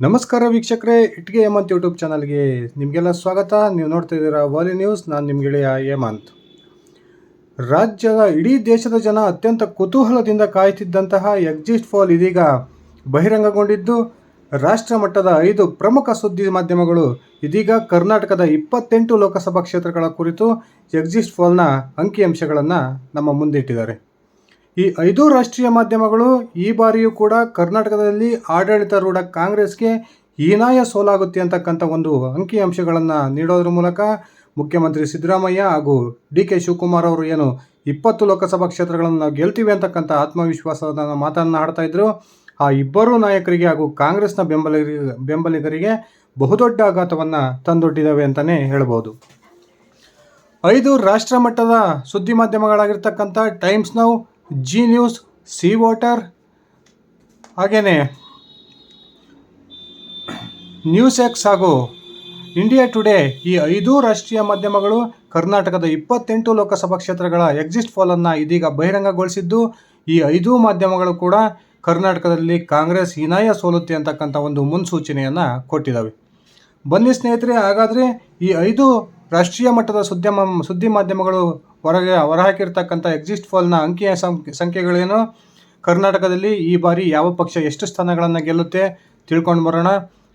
ನಮಸ್ಕಾರ ವೀಕ್ಷಕರೇ, ಇಟ್ಗೆ ಹೇಮಂತ್ ಯೂಟ್ಯೂಬ್ ಚಾನಲ್ಗೆ ನಿಮಗೆಲ್ಲ ಸ್ವಾಗತ. ನೀವು ನೋಡ್ತಾ ಇದ್ದೀರಾ ವಾಲಿ ನ್ಯೂಸ್. ನಾನು ನಿಮ್ಮ ಗೆಳೆಯ ಹೇಮಂತ್. ರಾಜ್ಯದ ಇಡೀ ದೇಶದ ಜನ ಅತ್ಯಂತ ಕುತೂಹಲದಿಂದ ಕಾಯುತ್ತಿದ್ದಂತಹ ಎಕ್ಸಿಟ್ ಪೋಲ್ ಇದೀಗ ಬಹಿರಂಗಗೊಂಡಿದ್ದು, ರಾಷ್ಟ್ರ ಮಟ್ಟದ 5 ಪ್ರಮುಖ ಸುದ್ದಿ ಮಾಧ್ಯಮಗಳು ಇದೀಗ ಕರ್ನಾಟಕದ 28 ಲೋಕಸಭಾ ಕ್ಷೇತ್ರಗಳ ಕುರಿತು ಎಕ್ಸಿಟ್ ಪೋಲ್ನ ಅಂಕಿಅಂಶಗಳನ್ನು ನಮ್ಮ ಮುಂದಿಟ್ಟಿದ್ದಾರೆ. ಈ 5 ರಾಷ್ಟ್ರೀಯ ಮಾಧ್ಯಮಗಳು ಈ ಬಾರಿಯೂ ಕೂಡ ಕರ್ನಾಟಕದಲ್ಲಿ ಆಡಳಿತಾರೂಢ ಕಾಂಗ್ರೆಸ್ಗೆ ಹೀನಾಯ ಸೋಲಾಗುತ್ತೆ ಅಂತಕ್ಕಂಥ ಒಂದು ಅಂಕಿಅಂಶಗಳನ್ನು ನೀಡೋದ್ರ ಮೂಲಕ ಮುಖ್ಯಮಂತ್ರಿ ಸಿದ್ದರಾಮಯ್ಯ ಹಾಗೂ ಡಿ.ಕೆ. ಶಿವಕುಮಾರ್ ಅವರು ಏನು 20 ಲೋಕಸಭಾ ಕ್ಷೇತ್ರಗಳನ್ನು ನಾವು ಗೆಲ್ತೀವಿ ಅಂತಕ್ಕಂಥ ಆತ್ಮವಿಶ್ವಾಸದ ಮಾತನ್ನು ಆಡ್ತಾ ಇದ್ರು. ಆ ಇಬ್ಬರೂ ನಾಯಕರಿಗೆ ಹಾಗೂ ಕಾಂಗ್ರೆಸ್ನ ಬೆಂಬಲಿಗರಿಗೆ ಬಹುದೊಡ್ಡ ಆಘಾತವನ್ನು ತಂದೊಡ್ಡಿದ್ದಾವೆ ಅಂತಲೇ ಹೇಳ್ಬೋದು. 5 ರಾಷ್ಟ್ರ ಮಟ್ಟದ ಸುದ್ದಿ ಮಾಧ್ಯಮಗಳಾಗಿರ್ತಕ್ಕಂಥ Times Now, Zee news, C voter, ಹಾಗೆಯೇ ನ್ಯೂಸ್ ಎಕ್ಸ್ ಹಾಗೂ ಇಂಡಿಯಾ ಟುಡೇ, ಈ 5 ರಾಷ್ಟ್ರೀಯ ಮಾಧ್ಯಮಗಳು ಕರ್ನಾಟಕದ 28 ಲೋಕಸಭಾ ಕ್ಷೇತ್ರಗಳ ಎಕ್ಸಿಟ್ ಪೋಲನ್ನು ಇದೀಗ ಬಹಿರಂಗಗೊಳಿಸಿದ್ದು, ಈ 5 ಮಾಧ್ಯಮಗಳು ಕೂಡ ಕರ್ನಾಟಕದಲ್ಲಿ ಕಾಂಗ್ರೆಸ್ ಹೀನಾಯ ಸೋಲುತ್ತೆ ಅಂತಕ್ಕಂಥ ಒಂದು ಮುನ್ಸೂಚನೆಯನ್ನು ಕೊಟ್ಟಿದ್ದಾವೆ. ಬನ್ನಿ ಸ್ನೇಹಿತರೆ, ಹಾಗಾದರೆ ಈ 5 ರಾಷ್ಟ್ರೀಯ ಮಟ್ಟದ ಸುದ್ದಿ ಮಾಧ್ಯಮಗಳು ಹೊರಹಾಕಿರ್ತಕ್ಕಂಥ ಎಕ್ಸಿಟ್ ಪೋಲ್ನ ಅಂಕಿಯ ಸಂಖ್ಯೆಗಳೇನು, ಕರ್ನಾಟಕದಲ್ಲಿ ಈ ಬಾರಿ ಯಾವ ಪಕ್ಷ ಎಷ್ಟು ಸ್ಥಾನಗಳನ್ನು ಗೆಲ್ಲುತ್ತೆ ತಿಳ್ಕೊಂಡು ಬರೋಣ.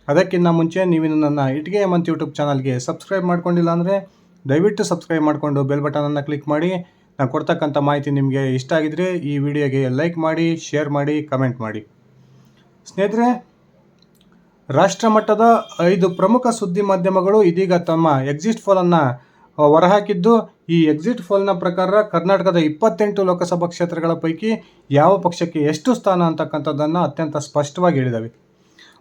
ಅದಕ್ಕಿಂತ ಮುಂಚೆ ನೀವಿನ್ನು ನನ್ನ ಇಟ್ಗೆ ಹೇಮಂತ್ ಯೂಟ್ಯೂಬ್ ಚಾನಲ್ಗೆ ಸಬ್ಸ್ಕ್ರೈಬ್ ಮಾಡ್ಕೊಂಡಿಲ್ಲ ಅಂದರೆ ದಯವಿಟ್ಟು ಸಬ್ಸ್ಕ್ರೈಬ್ ಮಾಡಿಕೊಂಡು ಬೆಲ್ ಬಟನನ್ನು ಕ್ಲಿಕ್ ಮಾಡಿ. ನಾನು ಕೊಡ್ತಕ್ಕಂಥ ಮಾಹಿತಿ ನಿಮಗೆ ಇಷ್ಟ ಆಗಿದರೆ ಈ ವಿಡಿಯೋಗೆ ಲೈಕ್ ಮಾಡಿ, ಶೇರ್ ಮಾಡಿ, ಕಮೆಂಟ್ ಮಾಡಿ. ಸ್ನೇಹಿತರೆ, ರಾಷ್ಟ್ರ ಮಟ್ಟದ 5 ಪ್ರಮುಖ ಸುದ್ದಿ ಮಾಧ್ಯಮಗಳು ಇದೀಗ ತಮ್ಮ ಎಕ್ಸಿಟ್ ಪೋಲನ್ನು ಹೊರಹಾಕಿದ್ದು, ಈ ಎಕ್ಸಿಟ್ ಪೋಲ್ನ ಪ್ರಕಾರ ಕರ್ನಾಟಕದ 28 ಲೋಕಸಭಾ ಕ್ಷೇತ್ರಗಳ ಪೈಕಿ ಯಾವ ಪಕ್ಷಕ್ಕೆ ಎಷ್ಟು ಸ್ಥಾನ ಅಂತಕ್ಕಂಥದ್ದನ್ನು ಅತ್ಯಂತ ಸ್ಪಷ್ಟವಾಗಿ ಹೇಳಿದವೆ.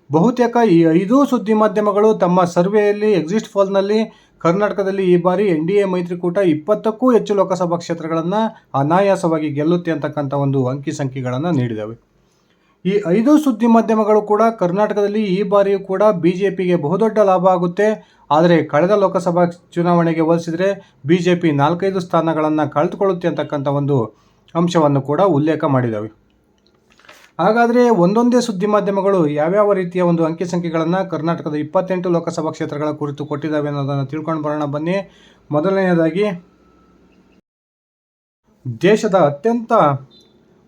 ಬಹುತೇಕ ಈ 5 ಸುದ್ದಿ ಮಾಧ್ಯಮಗಳು ತಮ್ಮ ಸರ್ವೆಯಲ್ಲಿ ಎಕ್ಸಿಟ್ ಪೋಲ್ನಲ್ಲಿ ಕರ್ನಾಟಕದಲ್ಲಿ ಈ ಬಾರಿ NDA ಮೈತ್ರಿಕೂಟ 20ಕ್ಕೂ ಹೆಚ್ಚು ಲೋಕಸಭಾ ಕ್ಷೇತ್ರಗಳನ್ನು ಅನಾಯಾಸವಾಗಿ ಗೆಲ್ಲುತ್ತೆ ಅಂತಕ್ಕಂಥ ಒಂದು ಅಂಕಿ ಸಂಖ್ಯೆಗಳನ್ನು ನೀಡಿದವೆ. ಈ 5 ಸುದ್ದಿ ಮಾಧ್ಯಮಗಳು ಕೂಡ ಕರ್ನಾಟಕದಲ್ಲಿ ಈ ಬಾರಿಯೂ ಕೂಡ BJPಗೆ ಬಹುದೊಡ್ಡ ಲಾಭ ಆಗುತ್ತೆ. ಆದರೆ ಕಳೆದ ಲೋಕಸಭಾ ಚುನಾವಣೆಗೆ ಹೋಲಿಸಿದರೆ BJP 4-5 ಸ್ಥಾನಗಳನ್ನು ಕಳೆದುಕೊಳ್ಳುತ್ತೆ ಅಂತಕ್ಕಂಥ ಒಂದು ಅಂಶವನ್ನು ಕೂಡ ಉಲ್ಲೇಖ ಮಾಡಿದವೆ. ಹಾಗಾದರೆ ಒಂದೊಂದೇ ಸುದ್ದಿ ಮಾಧ್ಯಮಗಳು ಯಾವ್ಯಾವ ರೀತಿಯ ಒಂದು ಅಂಕಿ ಸಂಖ್ಯೆಗಳನ್ನು ಕರ್ನಾಟಕದ 28 ಲೋಕಸಭಾ ಕ್ಷೇತ್ರಗಳ ಕುರಿತು ಕೊಟ್ಟಿದ್ದಾವೆ ಅನ್ನೋದನ್ನು ತಿಳ್ಕೊಂಡು ಬರೋಣ ಬನ್ನಿ. ಮೊದಲನೆಯದಾಗಿ, ದೇಶದ ಅತ್ಯಂತ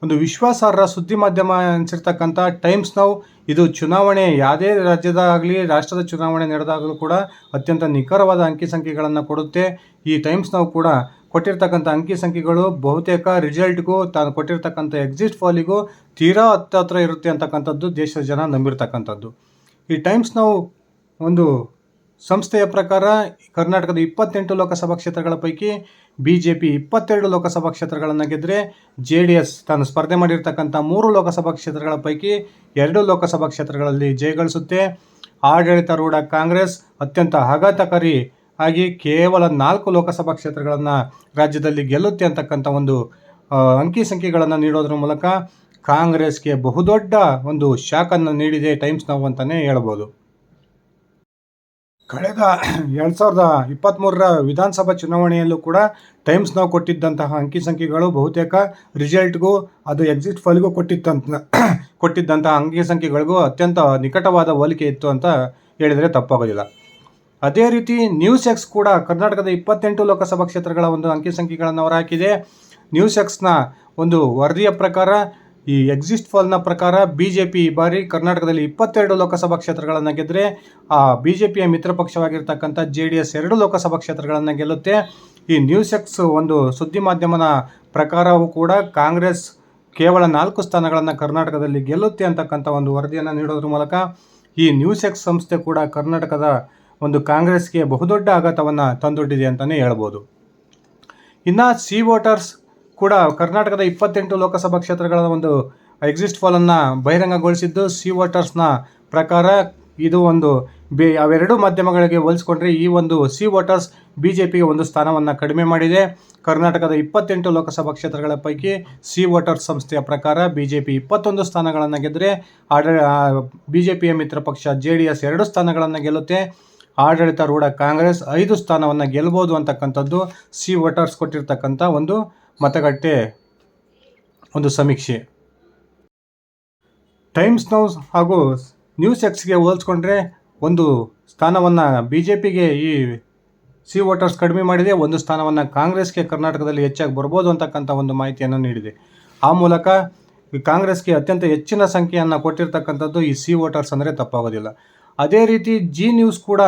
ಒಂದು ವಿಶ್ವಾಸಾರ್ಹ ಸುದ್ದಿ ಮಾಧ್ಯಮ ಅನಿಸಿರ್ತಕ್ಕಂಥ ಟೈಮ್ಸ್ ನೌ, ಇದು ಚುನಾವಣೆ ಯಾವುದೇ ರಾಜ್ಯದಾಗಲಿ ರಾಷ್ಟ್ರದ ಚುನಾವಣೆ ನಡೆದಾಗಲೂ ಕೂಡ ಅತ್ಯಂತ ನಿಖರವಾದ ಅಂಕಿ ಸಂಖ್ಯೆಗಳನ್ನು ಕೊಡುತ್ತೆ. ಈ ಟೈಮ್ಸ್ ನೌ ಕೂಡ ಕೊಟ್ಟಿರ್ತಕ್ಕಂಥ ಅಂಕಿ ಸಂಖ್ಯೆಗಳು ಬಹುತೇಕ ರಿಸಲ್ಟ್ಗೂ ತಾನು ಕೊಟ್ಟಿರ್ತಕ್ಕಂಥ ಎಕ್ಸಿಟ್ ಪೋಲಿಗೂ ತೀರಾ ಹತ್ತಿರ ಇರುತ್ತೆ ಅಂತಕ್ಕಂಥದ್ದು ದೇಶದ ಜನ ನಂಬಿರ್ತಕ್ಕಂಥದ್ದು. ಈ ಟೈಮ್ಸ್ ನೌ ಒಂದು ಸಂಸ್ಥೆಯ ಪ್ರಕಾರ ಕರ್ನಾಟಕದ 28 ಲೋಕಸಭಾ ಕ್ಷೇತ್ರಗಳ ಪೈಕಿ BJP 22 ಲೋಕಸಭಾ ಕ್ಷೇತ್ರಗಳನ್ನು ಗೆದ್ದರೆ, JDS ತಾನು ಸ್ಪರ್ಧೆ ಮಾಡಿರ್ತಕ್ಕಂಥ 3 ಲೋಕಸಭಾ ಕ್ಷೇತ್ರಗಳ ಪೈಕಿ 2 ಲೋಕಸಭಾ ಕ್ಷೇತ್ರಗಳಲ್ಲಿ ಜಯಗಳಿಸುತ್ತೆ. ಆಡಳಿತಾರೂಢ ಕಾಂಗ್ರೆಸ್ ಅತ್ಯಂತ ಆಘಾತಕಾರಿ ಆಗಿ ಕೇವಲ 4 ಲೋಕಸಭಾ ಕ್ಷೇತ್ರಗಳನ್ನು ರಾಜ್ಯದಲ್ಲಿ ಗೆಲ್ಲುತ್ತೆ ಅಂತಕ್ಕಂಥ ಒಂದು ಅಂಕಿ ಸಂಖ್ಯೆಗಳನ್ನು ನೀಡೋದ್ರ ಮೂಲಕ ಕಾಂಗ್ರೆಸ್ಗೆ ಬಹುದೊಡ್ಡ ಒಂದು ಶಾಕನ್ನು ನೀಡಿದೆ ಟೈಮ್ಸ್ ನೌ ಅಂತಲೇ ಹೇಳ್ಬೋದು. ಕಳೆದ 2023ರ ವಿಧಾನಸಭಾ ಚುನಾವಣೆಯಲ್ಲೂ ಕೂಡ ಟೈಮ್ಸ್ ನೌ ಕೊಟ್ಟಿದ್ದಂತಹ ಅಂಕಿ ಸಂಖ್ಯೆಗಳು ಬಹುತೇಕ ರಿಸಲ್ಟ್ಗೂ ಅದು ಎಕ್ಸಿಟ್ ಪೋಲ್ಗೂ ಕೊಟ್ಟಿದ್ದಂತಹ ಅಂಕಿ ಸಂಖ್ಯೆಗಳಿಗೂ ಅತ್ಯಂತ ನಿಕಟವಾದ ಹೋಲಿಕೆ ಇತ್ತು ಅಂತ ಹೇಳಿದರೆ ತಪ್ಪಾಗೋದಿಲ್ಲ. ಅದೇ ರೀತಿ ನ್ಯೂಸ್ ಎಕ್ಸ್ ಕೂಡ ಕರ್ನಾಟಕದ 28 ಲೋಕಸಭಾ ಕ್ಷೇತ್ರಗಳ ಒಂದು ಅಂಕಿ ಸಂಖ್ಯೆಗಳನ್ನು ಹೊರಹಾಕಿದೆ. ನ್ಯೂಸ್ ಎಕ್ಸ್ನ ಒಂದು ವರದಿಯ ಪ್ರಕಾರ, ಈ ಎಕ್ಸಿಟ್ ಪೋಲ್ನ ಪ್ರಕಾರ BJP ಈ ಬಾರಿ ಕರ್ನಾಟಕದಲ್ಲಿ 22 ಲೋಕಸಭಾ ಕ್ಷೇತ್ರಗಳನ್ನು ಗೆದ್ದರೆ, ಆ BJPಯ ಮಿತ್ರ ಪಕ್ಷವಾಗಿರ್ತಕ್ಕಂಥ JDS 2 ಲೋಕಸಭಾ ಕ್ಷೇತ್ರಗಳನ್ನು ಗೆಲ್ಲುತ್ತೆ. ಈ ನ್ಯೂಸ್ ಎಕ್ಸ್ ಒಂದು ಸುದ್ದಿ ಮಾಧ್ಯಮದ ಪ್ರಕಾರವೂ ಕೂಡ ಕಾಂಗ್ರೆಸ್ ಕೇವಲ 4 ಸ್ಥಾನಗಳನ್ನು ಕರ್ನಾಟಕದಲ್ಲಿ ಗೆಲ್ಲುತ್ತೆ ಅಂತಕ್ಕಂಥ ಒಂದು ವರದಿಯನ್ನು ನೀಡೋದ್ರ ಮೂಲಕ ಈ ನ್ಯೂಸ್ ಎಕ್ಸ್ ಸಂಸ್ಥೆ ಕೂಡ ಕರ್ನಾಟಕದ ಒಂದು ಕಾಂಗ್ರೆಸ್ಗೆ ಬಹುದೊಡ್ಡ ಆಘಾತವನ್ನು ತಂದೊಡ್ಡಿದೆ ಅಂತಲೇ ಹೇಳ್ಬೋದು. ಇನ್ನು ಸಿ ವೋಟರ್ಸ್ ಕೂಡ ಕರ್ನಾಟಕದ 28 ಲೋಕಸಭಾ ಕ್ಷೇತ್ರಗಳ ಒಂದು ಎಕ್ಸಿಟ್ ಪೋಲನ್ನು ಬಹಿರಂಗಗೊಳಿಸಿದ್ದು, ಸಿ ವೋಟರ್ಸ್ನ ಪ್ರಕಾರ ಇದು ಒಂದು ಅವೆರಡು ಮಾಧ್ಯಮಗಳಿಗೆ ಹೋಲಿಸ್ಕೊಂಡ್ರೆ ಈ ಒಂದು ಸಿ ವೋಟರ್ಸ್ BJPಗೆ ಒಂದು ಸ್ಥಾನವನ್ನು ಕಡಿಮೆ ಮಾಡಿದೆ. ಕರ್ನಾಟಕದ 28 ಲೋಕಸಭಾ ಕ್ಷೇತ್ರಗಳ ಪೈಕಿ ಸಿ ವೋಟರ್ಸ್ ಸಂಸ್ಥೆಯ ಪ್ರಕಾರ BJP 21 ಸ್ಥಾನಗಳನ್ನು ಗೆದ್ದರೆ, BJPಯ ಮಿತ್ರ ಪಕ್ಷ JDS 2 ಸ್ಥಾನಗಳನ್ನು ಗೆಲ್ಲುತ್ತೆ. ಆಡಳಿತಾರೂಢ ಕಾಂಗ್ರೆಸ್ 5 ಸ್ಥಾನವನ್ನು ಗೆಲ್ಲಬಹುದು ಅಂತಕ್ಕಂಥದ್ದು ಸಿ ವೋಟರ್ಸ್ ಕೊಟ್ಟಿರ್ತಕ್ಕಂಥ ಒಂದು ಮತಗಟ್ಟೆ ಒಂದು ಸಮೀಕ್ಷೆ. ಟೈಮ್ಸ್ ನೌ ಹಾಗೂ ನ್ಯೂಸ್ ಎಕ್ಸ್ಗೆ ಹೋಲಿಸ್ಕೊಂಡ್ರೆ ಒಂದು ಸ್ಥಾನವನ್ನು ಬಿ ಜೆ ಪಿಗೆ ಈ ಸಿ ವೋಟರ್ಸ್ ಕಡಿಮೆ ಮಾಡಿದೆ, ಒಂದು ಸ್ಥಾನವನ್ನು ಕಾಂಗ್ರೆಸ್ಗೆ ಕರ್ನಾಟಕದಲ್ಲಿ ಹೆಚ್ಚಾಗಿ ಬರ್ಬೋದು ಅಂತಕ್ಕಂಥ ಒಂದು ಮಾಹಿತಿಯನ್ನು ನೀಡಿದೆ. ಆ ಮೂಲಕ ಕಾಂಗ್ರೆಸ್ಗೆ ಅತ್ಯಂತ ಹೆಚ್ಚಿನ ಸಂಖ್ಯೆಯನ್ನು ಕೊಟ್ಟಿರ್ತಕ್ಕಂಥದ್ದು ಈ ಸಿ ವೋಟರ್ಸ್ ಅಂದರೆ ತಪ್ಪಾಗೋದಿಲ್ಲ. ಅದೇ ರೀತಿ ಜಿ ನ್ಯೂಸ್ ಕೂಡ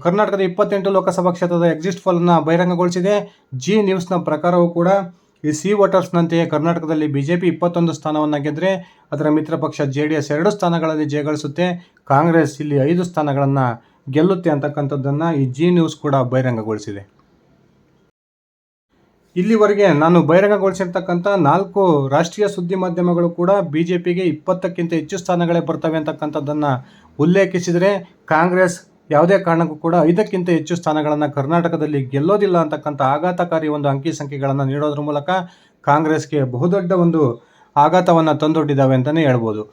ಕರ್ನಾಟಕದ 28 ಲೋಕಸಭಾ ಕ್ಷೇತ್ರದ ಎಕ್ಸಿಟ್ ಪೋಲನ್ನು ಬಹಿರಂಗಗೊಳಿಸಿದೆ. ಜಿ ನ್ಯೂಸ್ನ ಪ್ರಕಾರವೂ ಕೂಡ ಈ ಸಿ ವೋಟರ್ಸ್ನಂತೆಯೇ ಕರ್ನಾಟಕದಲ್ಲಿ ಬಿಜೆಪಿ 21 ಸ್ಥಾನವನ್ನು ಗೆದ್ದರೆ ಅದರ ಮಿತ್ರ ಪಕ್ಷ JDS 2 ಸ್ಥಾನಗಳಲ್ಲಿ ಜಯಗಳಿಸುತ್ತೆ, ಕಾಂಗ್ರೆಸ್ ಇಲ್ಲಿ 5 ಸ್ಥಾನಗಳನ್ನು ಗೆಲ್ಲುತ್ತೆ ಅಂತಕ್ಕಂಥದ್ದನ್ನು ಈ ಜಿ ನ್ಯೂಸ್ ಕೂಡ ಬಹಿರಂಗಗೊಳಿಸಿದೆ. ಇಲ್ಲಿವರೆಗೆ ನಾನು ಬಹಿರಂಗಗೊಳಿಸಿರ್ತಕ್ಕಂಥ 4 ರಾಷ್ಟ್ರೀಯ ಸುದ್ದಿ ಮಾಧ್ಯಮಗಳು ಕೂಡ BJPಗೆ 20ಕ್ಕಿಂತ ಹೆಚ್ಚು ಸ್ಥಾನಗಳೇ ಬರ್ತವೆ ಅಂತಕ್ಕಂಥದ್ದನ್ನು ಉಲ್ಲೇಖಿಸಿದರೆ, ಕಾಂಗ್ರೆಸ್ ಯಾವುದೇ ಕಾರಣಕ್ಕೂ ಕೂಡ 5ಕ್ಕಿಂತ ಹೆಚ್ಚು ಸ್ಥಾನಗಳನ್ನು ಕರ್ನಾಟಕದಲ್ಲಿ ಗೆಲ್ಲೋದಿಲ್ಲ ಅಂತಕ್ಕಂಥ ಆಘಾತಕಾರಿ ಒಂದು ಅಂಕಿ ಸಂಖ್ಯೆಗಳನ್ನು ನೀಡೋದ್ರ ಮೂಲಕ ಕಾಂಗ್ರೆಸ್ಗೆ ಬಹುದೊಡ್ಡ ಒಂದು ಆಘಾತವನ್ನು ತಂದೊಡ್ಡಿದ್ದಾವೆ ಅಂತಲೇ ಹೇಳ್ಬೋದು.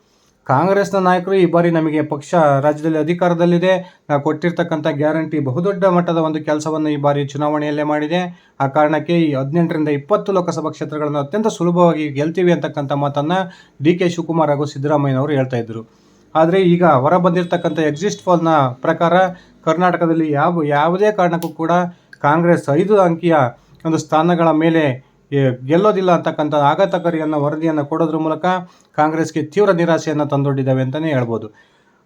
ಕಾಂಗ್ರೆಸ್ನ ನಾಯಕರು ಈ ಬಾರಿ ನಮಗೆ ಪಕ್ಷ ರಾಜ್ಯದಲ್ಲಿ ಅಧಿಕಾರದಲ್ಲಿದೆ, ನಾವು ಕೊಟ್ಟಿರ್ತಕ್ಕಂಥ ಗ್ಯಾರಂಟಿ ಬಹುದೊಡ್ಡ ಮಟ್ಟದ ಒಂದು ಕೆಲಸವನ್ನು ಈ ಬಾರಿ ಚುನಾವಣೆಯಲ್ಲೇ ಮಾಡಿದೆ, ಆ ಕಾರಣಕ್ಕೆ ಈ 18ರಿಂದ 20 ಲೋಕಸಭಾ ಕ್ಷೇತ್ರಗಳನ್ನು ಅತ್ಯಂತ ಸುಲಭವಾಗಿ ಗೆಲ್ತೀವಿ ಅಂತಕ್ಕಂಥ ಮಾತನ್ನು DK ಶಿವಕುಮಾರ್ ಹಾಗೂ ಸಿದ್ದರಾಮಯ್ಯನವರು ಹೇಳ್ತಾ ಇದ್ದರು. ಆದರೆ ಈಗ ಹೊರ ಬಂದಿರತಕ್ಕಂಥ ಎಕ್ಸಿಟ್ ಪೋಲ್ನ ಪ್ರಕಾರ ಕರ್ನಾಟಕದಲ್ಲಿ ಯಾವುದೇ ಕಾರಣಕ್ಕೂ ಕೂಡ ಕಾಂಗ್ರೆಸ್ 5 ಅಂಕಿಯ ಒಂದು ಸ್ಥಾನಗಳ ಮೇಲೆ ಗೆಲ್ಲೋದಿಲ್ಲ ಅಂತಕ್ಕಂಥ ಆಘಾತಕಾರಿಯನ್ನು ವರದಿಯನ್ನು ಕೊಡೋದ್ರ ಮೂಲಕ ಕಾಂಗ್ರೆಸ್ಗೆ ತೀವ್ರ ನಿರಾಸೆಯನ್ನು ತಂದೊಡ್ಡಿದ್ದಾವೆ ಅಂತಲೇ ಹೇಳ್ಬೋದು.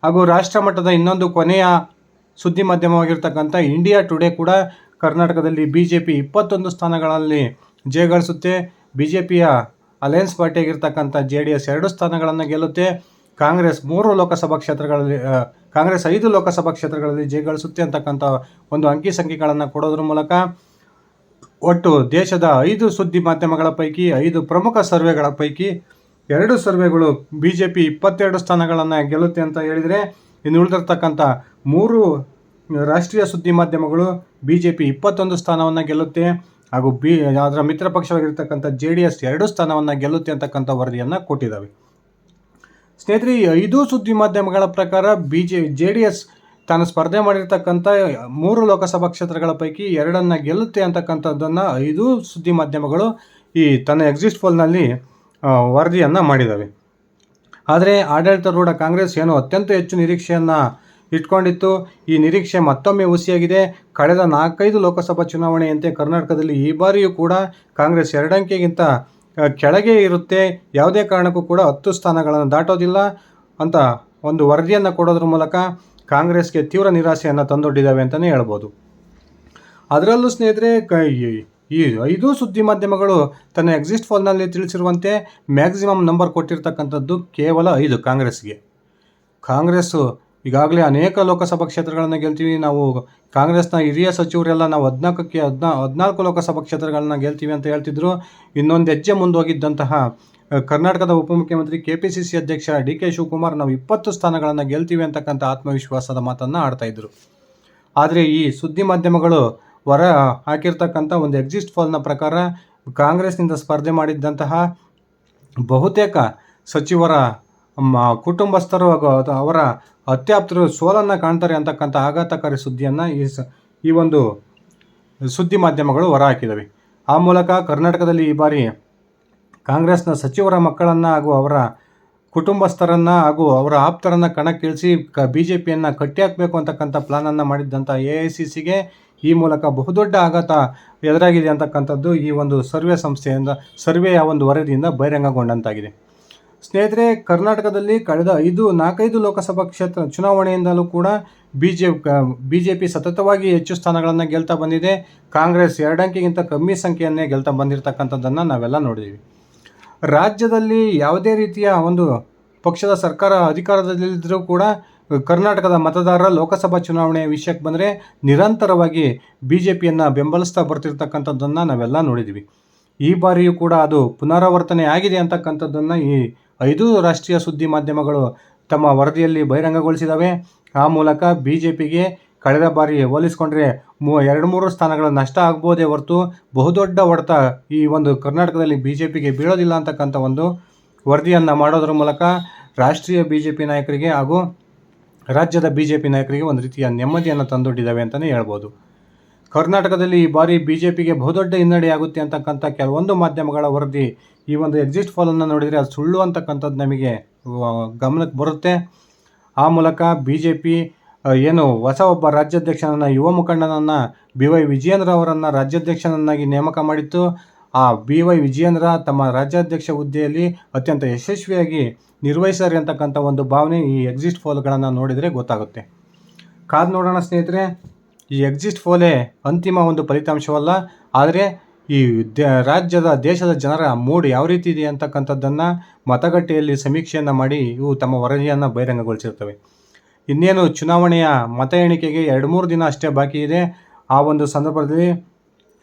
ಹಾಗೂ ರಾಷ್ಟ್ರ ಮಟ್ಟದ ಇನ್ನೊಂದು ಕೊನೆಯ ಸುದ್ದಿ ಮಾಧ್ಯಮವಾಗಿರ್ತಕ್ಕಂಥ ಇಂಡಿಯಾ ಟುಡೇ ಕೂಡ ಕರ್ನಾಟಕದಲ್ಲಿ BJP 21 ಸ್ಥಾನಗಳಲ್ಲಿ ಜಯಗಳಿಸುತ್ತೆ, BJPಯ ಅಲಯನ್ಸ್ ಪಾರ್ಟಿಯಾಗಿರ್ತಕ್ಕಂಥ JDS 2 ಸ್ಥಾನಗಳನ್ನು ಗೆಲ್ಲುತ್ತೆ, ಕಾಂಗ್ರೆಸ್ 5 ಲೋಕಸಭಾ ಕ್ಷೇತ್ರಗಳಲ್ಲಿ ಜಯಗಳಿಸುತ್ತೆ ಅಂತಕ್ಕಂಥ ಒಂದು ಅಂಕಿ ಸಂಖ್ಯೆಗಳನ್ನು ಕೊಡೋದ್ರ ಮೂಲಕ ಒಟ್ಟು ದೇಶದ 5 ಸುದ್ದಿ ಮಾಧ್ಯಮಗಳ ಪೈಕಿ 5 ಪ್ರಮುಖ ಸರ್ವೆಗಳ ಪೈಕಿ 2 ಸರ್ವೆಗಳು BJP 22 ಸ್ಥಾನಗಳನ್ನು ಗೆಲ್ಲುತ್ತೆ ಅಂತ ಹೇಳಿದರೆ, ಇನ್ನು ಉಳಿದಿರ್ತಕ್ಕಂಥ 3 ರಾಷ್ಟ್ರೀಯ ಸುದ್ದಿ ಮಾಧ್ಯಮಗಳು BJP 21 ಸ್ಥಾನವನ್ನು ಗೆಲ್ಲುತ್ತೆ ಹಾಗೂ ಅದರ ಮಿತ್ರ ಪಕ್ಷವಾಗಿರ್ತಕ್ಕಂಥ JDS 2 ಸ್ಥಾನವನ್ನು ಗೆಲ್ಲುತ್ತೆ ಅಂತಕ್ಕಂಥ ವರದಿಯನ್ನು ಕೊಟ್ಟಿದ್ದಾವೆ. ಸ್ನೇಹಿತರೆ, ಈ 5 ಸುದ್ದಿ ಮಾಧ್ಯಮಗಳ ಪ್ರಕಾರ JDS ತಾನು ಸ್ಪರ್ಧೆ ಮಾಡಿರ್ತಕ್ಕಂಥ 3 ಲೋಕಸಭಾ ಕ್ಷೇತ್ರಗಳ ಪೈಕಿ 2 ಗೆಲ್ಲುತ್ತೆ ಅಂತಕ್ಕಂಥದ್ದನ್ನು 5 ಸುದ್ದಿ ಮಾಧ್ಯಮಗಳು ಈ ತನ್ನ ಎಕ್ಸಿಟ್ ಪೋಲ್ನಲ್ಲಿ ವರದಿಯನ್ನು ಮಾಡಿದ್ದಾವೆ. ಆದರೆ ಆಡಳಿತಾರೂಢ ಕಾಂಗ್ರೆಸ್ ಏನೋ ಅತ್ಯಂತ ಹೆಚ್ಚು ನಿರೀಕ್ಷೆಯನ್ನು ಇಟ್ಕೊಂಡಿತ್ತು. ಈ ನಿರೀಕ್ಷೆ ಮತ್ತೊಮ್ಮೆ ಹುಸಿಯಾಗಿದೆ. ಕಳೆದ 4-5 ಲೋಕಸಭಾ ಚುನಾವಣೆಯಂತೆ ಕರ್ನಾಟಕದಲ್ಲಿ ಈ ಬಾರಿಯೂ ಕೂಡ ಕಾಂಗ್ರೆಸ್ 2 ಅಂಕೆಗಿಂತ ಕೆಳಗೆ ಇರುತ್ತೆ, ಯಾವುದೇ ಕಾರಣಕ್ಕೂ ಕೂಡ 10 ಸ್ಥಾನಗಳನ್ನು ದಾಟೋದಿಲ್ಲ ಅಂತ ಒಂದು ವರದಿಯನ್ನು ಕೊಡೋದ್ರ ಮೂಲಕ ಕಾಂಗ್ರೆಸ್ಗೆ ತೀವ್ರ ನಿರಾಸೆಯನ್ನು ತಂದೊಡ್ಡಿದ್ದಾವೆ ಅಂತಲೇ ಹೇಳ್ಬೋದು. ಅದರಲ್ಲೂ ಸ್ನೇಹಿತರೆ, ಈ 5 ಸುದ್ದಿ ಮಾಧ್ಯಮಗಳು ತನ್ನ ಎಕ್ಸಿಟ್ ಪೋಲ್ನಲ್ಲಿ ತಿಳಿಸಿರುವಂತೆ ಮ್ಯಾಕ್ಸಿಮಮ್ ನಂಬರ್ ಕೊಟ್ಟಿರ್ತಕ್ಕಂಥದ್ದು ಕೇವಲ 5 ಕಾಂಗ್ರೆಸ್ಗೆ. ಕಾಂಗ್ರೆಸ್ಸು ಈಗಾಗಲೇ ಅನೇಕ ಲೋಕಸಭಾ ಕ್ಷೇತ್ರಗಳನ್ನು ಗೆಲ್ತೀವಿ, ನಾವು ಕಾಂಗ್ರೆಸ್ನ ಹಿರಿಯ ಸಚಿವರೆಲ್ಲ ನಾವು 14 ಲೋಕಸಭಾ ಕ್ಷೇತ್ರಗಳನ್ನ ಗೆಲ್ತೀವಿ ಅಂತ ಹೇಳ್ತಿದ್ರು. ಇನ್ನೊಂದು ಹೆಜ್ಜೆ ಮುಂದೋಗಿದ್ದಂತಹ ಕರ್ನಾಟಕದ ಉಪಮುಖ್ಯಮಂತ್ರಿ KPCC ಅಧ್ಯಕ್ಷ DK ಶಿವಕುಮಾರ್ ನಾವು 20 ಸ್ಥಾನಗಳನ್ನು ಗೆಲ್ತೀವಿ ಅಂತಕ್ಕಂಥ ಆತ್ಮವಿಶ್ವಾಸದ ಮಾತನ್ನು ಆಡ್ತಾಯಿದ್ರು. ಆದರೆ ಈ ಸುದ್ದಿ ಮಾಧ್ಯಮಗಳು ಹೊರ ಹಾಕಿರ್ತಕ್ಕಂಥ ಒಂದು ಎಕ್ಸಿಟ್ ಪೋಲ್ನ ಪ್ರಕಾರ ಕಾಂಗ್ರೆಸ್ನಿಂದ ಸ್ಪರ್ಧೆ ಮಾಡಿದ್ದಂತಹ ಬಹುತೇಕ ಸಚಿವರ ಕುಟುಂಬಸ್ಥರು ಹಾಗೂ ಅವರ ಅತ್ಯಾಪ್ತರು ಸೋಲನ್ನು ಕಾಣ್ತಾರೆ ಅಂತಕ್ಕಂಥ ಆಘಾತಕಾರಿ ಸುದ್ದಿಯನ್ನು ಈ ಒಂದು ಸುದ್ದಿ ಮಾಧ್ಯಮಗಳು ಹೊರಹಾಕಿದವೆ. ಆ ಮೂಲಕ ಕರ್ನಾಟಕದಲ್ಲಿ ಈ ಬಾರಿ ಕಾಂಗ್ರೆಸ್ನ ಸಚಿವರ ಮಕ್ಕಳನ್ನು ಹಾಗೂ ಅವರ ಕುಟುಂಬಸ್ಥರನ್ನು ಹಾಗೂ ಅವರ ಆಪ್ತರನ್ನು ಕಣಕ್ಕಿಳಿಸಿ BJPಯನ್ನು ಕಟ್ಟಿಹಾಕಬೇಕು ಅಂತಕ್ಕಂಥ ಪ್ಲಾನನ್ನು ಮಾಡಿದ್ದಂಥ AICCಗೆ ಈ ಮೂಲಕ ಬಹುದೊಡ್ಡ ಆಘಾತ ಎದುರಾಗಿದೆ ಅಂತಕ್ಕಂಥದ್ದು ಈ ಒಂದು ಸರ್ವೆಯ ಒಂದು ವರದಿಯಿಂದ ಬಹಿರಂಗಗೊಂಡಂತಾಗಿದೆ. ಸ್ನೇಹಿತರೆ, ಕರ್ನಾಟಕದಲ್ಲಿ ಕಳೆದ 4-5 ಲೋಕಸಭಾ ಕ್ಷೇತ್ರ ಚುನಾವಣೆಯಿಂದಲೂ ಕೂಡ BJP ಸತತವಾಗಿ ಹೆಚ್ಚು ಸ್ಥಾನಗಳನ್ನು ಗೆಲ್ತಾ ಬಂದಿದೆ. ಕಾಂಗ್ರೆಸ್ 2 ಅಂಕೆಗಿಂತ ಕಮ್ಮಿ ಸಂಖ್ಯೆಯನ್ನೇ ಗೆಲ್ತಾ ಬಂದಿರತಕ್ಕಂಥದ್ದನ್ನು ನಾವೆಲ್ಲ ನೋಡಿದ್ದೀವಿ. ರಾಜ್ಯದಲ್ಲಿ ಯಾವುದೇ ರೀತಿಯ ಒಂದು ಪಕ್ಷದ ಸರ್ಕಾರ ಅಧಿಕಾರದಲ್ಲಿದ್ದರೂ ಕೂಡ ಕರ್ನಾಟಕದ ಮತದಾರರ ಲೋಕಸಭಾ ಚುನಾವಣೆಯ ವಿಷಯಕ್ಕೆ ಬಂದರೆ ನಿರಂತರವಾಗಿ BJPಯನ್ನು ಬೆಂಬಲಿಸ್ತಾ ಬರ್ತಿರ್ತಕ್ಕಂಥದ್ದನ್ನು ನಾವೆಲ್ಲ ನೋಡಿದ್ದೀವಿ. ಈ ಬಾರಿಯೂ ಕೂಡ ಅದು ಪುನರಾವರ್ತನೆ ಆಗಿದೆ ಅಂತಕ್ಕಂಥದ್ದನ್ನು ಈ 5 ರಾಷ್ಟ್ರೀಯ ಸುದ್ದಿ ಮಾಧ್ಯಮಗಳು ತಮ್ಮ ವರದಿಯಲ್ಲಿ ಬಹಿರಂಗಗೊಳಿಸಿದ್ದಾವೆ. ಆ ಮೂಲಕ BJPಗೆ ಕಳೆದ ಬಾರಿ ಹೋಲಿಸಿಕೊಂಡ್ರೆ 2-3 ಸ್ಥಾನಗಳ ನಷ್ಟ ಆಗ್ಬೋದೇ ಹೊರತು ಬಹುದೊಡ್ಡ ಹೊಡೆತ ಈ ಒಂದು ಕರ್ನಾಟಕದಲ್ಲಿ BJPಗೆ ಬೀಳೋದಿಲ್ಲ ಅಂತಕ್ಕಂಥ ಒಂದು ವರದಿಯನ್ನು ಮಾಡೋದ್ರ ಮೂಲಕ ರಾಷ್ಟ್ರೀಯ BJP ನಾಯಕರಿಗೆ ಹಾಗೂ ರಾಜ್ಯದ BJP ನಾಯಕರಿಗೆ ಒಂದು ರೀತಿಯ ನೆಮ್ಮದಿಯನ್ನು ತಂದೊಡ್ಡಿದ್ದಾವೆ ಅಂತಲೇ ಹೇಳ್ಬೋದು. ಕರ್ನಾಟಕದಲ್ಲಿ ಈ ಬಾರಿ BJPಗೆ ಬಹುದೊಡ್ಡ ಹಿನ್ನಡೆ ಆಗುತ್ತೆ ಅಂತಕ್ಕಂಥ ಕೆಲವೊಂದು ಮಾಧ್ಯಮಗಳ ವರದಿ ಈ ಒಂದು ಎಕ್ಸಿಟ್ ಪೋಲನ್ನು ನೋಡಿದರೆ ಅದು ಸುಳ್ಳು ಅಂತಕ್ಕಂಥದ್ದು ನಮಗೆ ಗಮನಕ್ಕೆ ಬರುತ್ತೆ. ಆ ಮೂಲಕ BJP ಏನು ಹೊಸ ಒಬ್ಬ ರಾಜ್ಯಾಧ್ಯಕ್ಷನನ್ನು, ಯುವ ಮುಖಂಡನನ್ನು BY ವಿಜಯೇಂದ್ರ ಅವರನ್ನು ರಾಜ್ಯಾಧ್ಯಕ್ಷನನ್ನಾಗಿ ನೇಮಕ ಮಾಡಿತ್ತು. ಆ BY ವಿಜಯೇಂದ್ರ ತಮ್ಮ ರಾಜ್ಯಾಧ್ಯಕ್ಷ ಹುದ್ದೆಯಲ್ಲಿ ಅತ್ಯಂತ ಯಶಸ್ವಿಯಾಗಿ ನಿರ್ವಹಿಸ್ತಾರೆ ಅಂತಕ್ಕಂಥ ಒಂದು ಭಾವನೆ ಈ ಎಕ್ಸಿಟ್ ಪೋಲ್ಗಳನ್ನು ನೋಡಿದರೆ ಗೊತ್ತಾಗುತ್ತೆ. ಕಾದು ನೋಡೋಣ ಸ್ನೇಹಿತರೆ. ಈ ಎಕ್ಸಿಟ್ ಪೋಲೇ ಅಂತಿಮ ಒಂದು ಫಲಿತಾಂಶವಲ್ಲ, ಆದರೆ ಈ ದೇಶದ ಜನರ ಮೂಡ್ ಯಾವ ರೀತಿ ಇದೆ ಅಂತಕ್ಕಂಥದ್ದನ್ನು ಮತಗಟ್ಟೆಯಲ್ಲಿ ಸಮೀಕ್ಷೆಯನ್ನು ಮಾಡಿ ಇವು ತಮ್ಮ ವರದಿಯನ್ನು ಬಹಿರಂಗಗೊಳಿಸಿರ್ತವೆ. ಇನ್ನೇನು ಚುನಾವಣೆಯ ಮತ ಎಣಿಕೆಗೆ 2-3 ದಿನ ಅಷ್ಟೇ ಬಾಕಿ ಇದೆ. ಆ ಒಂದು ಸಂದರ್ಭದಲ್ಲಿ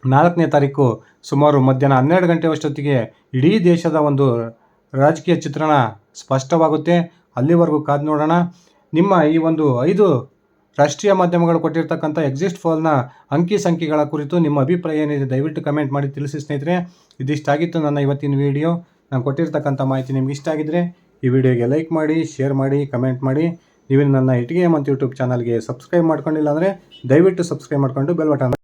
4ನೇ ತಾರೀಕು ಸುಮಾರು ಮಧ್ಯಾಹ್ನ 12 ಗಂಟೆಯಷ್ಟೊತ್ತಿಗೆ ಇಡೀ ದೇಶದ ಒಂದು ರಾಜಕೀಯ ಚಿತ್ರಣ ಸ್ಪಷ್ಟವಾಗುತ್ತೆ. ಅಲ್ಲಿವರೆಗೂ ಕಾದು ನೋಡೋಣ. ನಿಮ್ಮ ಈ ಒಂದು 5 ರಾಷ್ಟ್ರೀಯ ಮಾಧ್ಯಮಗಳು ಕೊಟ್ಟಿರ್ತಕ್ಕಂಥ ಎಕ್ಸಿಟ್ ಪೋಲ್ನ ಅಂಕಿ ಸಂಖ್ಯೆಗಳ ಕುರಿತು ನಿಮ್ಮ ಅಭಿಪ್ರಾಯ ಏನಿದೆ ದಯವಿಟ್ಟು ಕಮೆಂಟ್ ಮಾಡಿ ತಿಳಿಸಿ ಸ್ನೇಹಿತರೆ. ಇದಿಷ್ಟಾಗಿತ್ತು ನನ್ನ ಇವತ್ತಿನ ವಿಡಿಯೋ. ನಾನು ಕೊಟ್ಟಿರ್ತಕ್ಕಂಥ ಮಾಹಿತಿ ನಿಮ್ಗೆ ಇಷ್ಟ ಆಗಿದ್ದರೆ ಈ ವಿಡಿಯೋಗೆ ಲೈಕ್ ಮಾಡಿ, ಶೇರ್ ಮಾಡಿ, ಕಮೆಂಟ್ ಮಾಡಿ. ನೀವು ನನ್ನ ಇಟಿಗೆ ಹೇಮಂತ್ ಯೂಟ್ಯೂಬ್ ಚಾನಲ್ಗೆ ಸಬ್ಸ್ಕ್ರೈಬ್ ಮಾಡ್ಕೊಂಡಿಲ್ಲ ಅಂದರೆ ದಯವಿಟ್ಟು ಸಬ್ಸ್ಕ್ರೈಬ್ ಮಾಡಿಕೊಂಡು ಬೆಲ್ ಬಟನ್